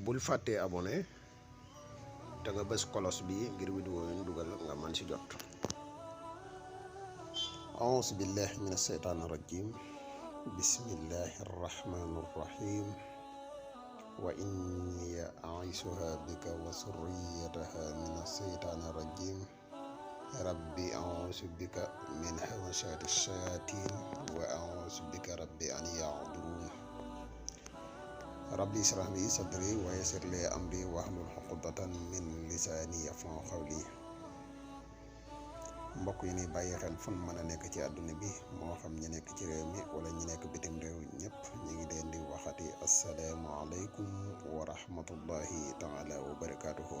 bul fàttee abonné te nga bës kolos bi ngir vidéo yi ñu dugal nga mën ci jot. auzu billahi min asheytaani rajim. bismillahi arrahmani arrahim. wa inni aisuha bika wa surriyataha min asheytaani rajim. rabbi auzu bika min hamasati shayatin wa auzu bika rabbi an yahdurun. rabbi israh li sadri wa yassir li amri wahlul uqdatan min lisaani yafqahu qawli. mbokk yi ni bàyyi xel fun mën a nekk ci àdduna bi moo xam ñi nekk ci réew mi wala ñi nekk bitim réew ñëpp ñu ngi leen di waxati assalaamu aleykum wa rahmatullahi taala wa barakaatuhu.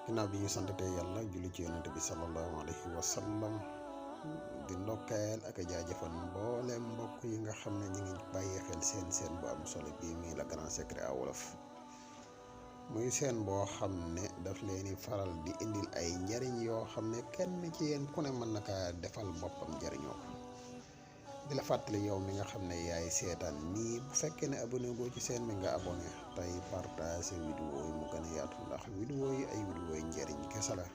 ginnaaw bi ñu santatee yàlla julli ci yonente bi sallallahu alayhi wa sallam di ndokkeel ak a jaajëfal mbooleem mbokk yi nga xam ne ñu ngi bàyyi xel seen bu am solo bii muy Le Grand Secret à Wolof, muy seen boo xam ne daf leen di faral di indil ay njariñ yoo xam ne kenn ci yéen ku ne mën na kaa defal boppam njariñoo ko. di la fàttali yow mi nga xam ne yaay seetaan nii, bu fekkee ne abonné goo ci seen bi nga abonné tey partage vidéo yi mu gën a yaatu, ndax vidéo yi ay vidéo yi njariñ kese la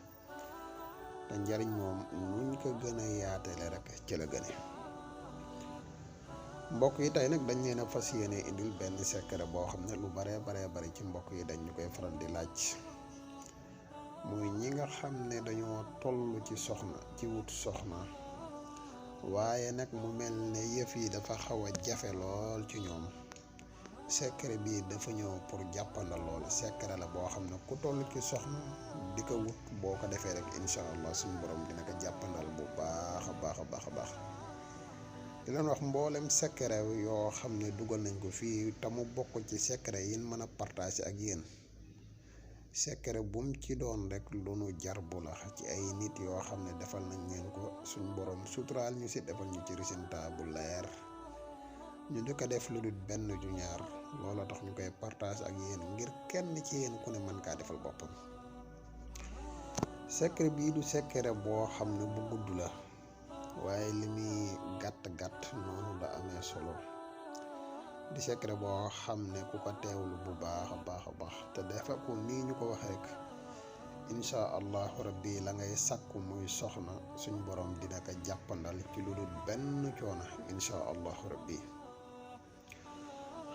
te njariñ moom nuñ ko gën a yaatale rek ci la gëne. mbokk yi tey nag dañ leen a fas yéene indil benn secret boo xam ne lu baree bari ci mbokk yi dañ ñu koy faral di laaj, muy ñi nga xam ne dañoo toll ci soxna, ci wut soxna, waaye nag mu mel ne yëf yi dafa xaw a jafe lool ci ñoom. secret bi dafa ñëw pour jàppandal lool. secret la boo xam ne ku toll ci soxna di ko wut boo ko defee rek incha allah suñu borom dina ko jàppandal bu baax a baax. di leen wax mboolem secret yoo xam ne dugal nañ ko fii te mu bokk ci secret yi mën a partager ak yéen. secret bu mu ci doon rek lu nu jar bu la ci ay nit yoo xam ne defal nañ leen ko suñu borom suturaal ñu si defal ñu ci résultat bu leer. ñu di ko def lu dul benn ju ñaar, loolu tax ñu koy partage ak yéen ngir kenn ci yéen ku ne mën kaa defal boppam. secret bii du secret boo xam ne bu gudd la, waaye li muy gàtt noonu la amee solo. di secret boo xam ne ku ko teewlu bu baax a baax te defa ko nii ñu ko waxee rek incha allahu rabbi la ngay sàkku muy soxna suñ borom dina ko jàppandal ci lu dul benn coono incha allahu rabbi.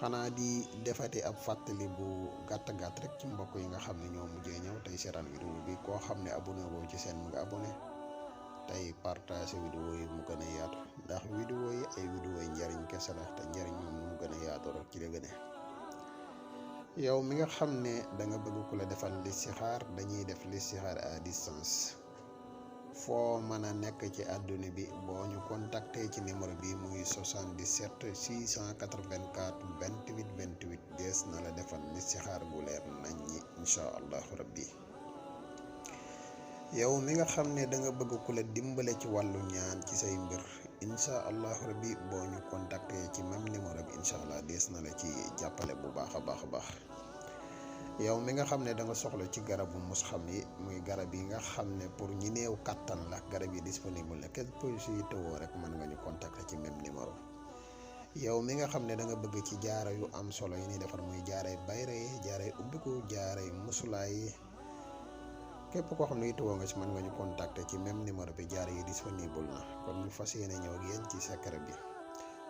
xanaa di defati ab fàttali bu gàtt rek ci mbokk yi nga xam ne ñoo mujjee ñëw tey seetaan vidéo bi. koo xam ne abonné woo ci seen nga abonné tey partage vidéo yi mu gën a yaatu, ndax vidéo yi ay vidéo yi njariñ kese la te njariñ moom mu gën a yaatu rek ci la gën a. yow mi nga xam ne da nga bëgg ku la defal listixaar, dañuy def listixaar à distance. foo mën a nekk ci àdduna bi boo ñu contacté ci numéro bi muy 77 684 28 28 dees na la defal listixaar bu leer nañ ñi incha allahu rabbi. yow mi nga xam ne da nga bëgg ku la dimbale ci wàllu ñaan ci say mbir, incha allahu rabbi boo ñu contacté ci même numéro bi incha allah dees na la ci jàppale bu baax a baax. yow mi nga xam ne da nga soxla ci garabu musxam yi, muy garab yi nga xam ne pour ñi néew kattan la, garab yi disponible la, képp ku si tëwoo rek mën nga ñu contacter ci même numéro. yow mi nga xam ne da nga bëgg ci jaara yu am solo yi ni defar, muy jaaray bayre yi, jaaray ubbiku, jaaray musulaay yi, képp koo xam ne itoo nga ci mën nga ñu contacter ci même numéro bi. jaar yi disponible na. kon ñu fas yéene ñëw ak yéen ci secret bi.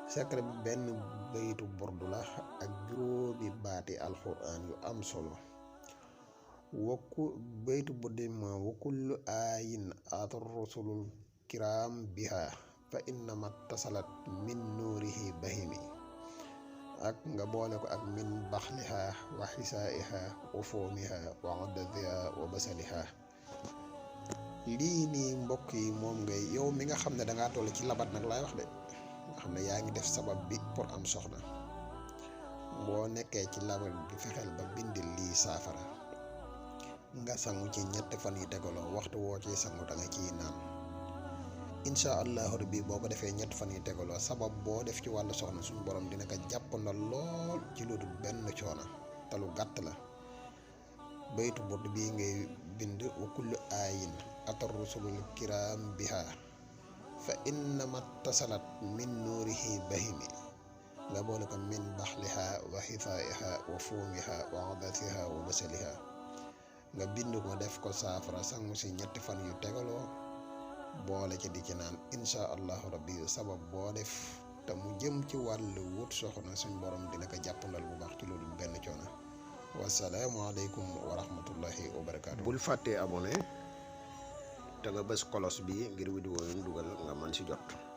secret bi benn bayitu burdu la ak juróomi baati alxuraan yu am solo. bayitu burdu ma wa kullu aayin atar rusulul kiram biha fa innama tasalat min nuurihi bahimi. ak nga boole ko ak min baxliha wa xisaiha wa foomiha wa adadiha wa basaliha. lii nii mbokk yi moom ngay yow mi nga xam ne dangaa toll ci labat nag laay wax de, nga xam ne yaa ngi def sabab bi pour am soxna. boo nekkee ci labat bi fexeel ba bindil lii saafara nga sangu ci 3 fan yi tegaloo. waxtu woo ci sangu da nga ciy naan incha allahu rabbi. boo ko defee 3 fan yi tegaloo, sabab boo def ci wàllu soxna suñu borom dina ko jàppandal lool ci lu dul benn coono te lu gàtt la. baytu burd bii ngay bind wa kullu aayin atar rusulul kiram biha fa innama tasalat min nuurihi bahimi. nga boole ko min baxliha wa xithaiha wa fuumiha wa adatiha wa basaliha nga bind ko def ko saafara sangu si 3 fan yu tegaloo boole ci di ci naan insha allahu rabbi sabab boo def te mu jëm ci wàllu wut soxna suñ borom dina ko jàppandal bu baax ci loolu benn coono. wasalaamualeykum wa rahmatullahi wa barakaatu. bul fàttee abonné te nga bës kolos bi ngir vidéo yi ñu dugal nga mën si jot.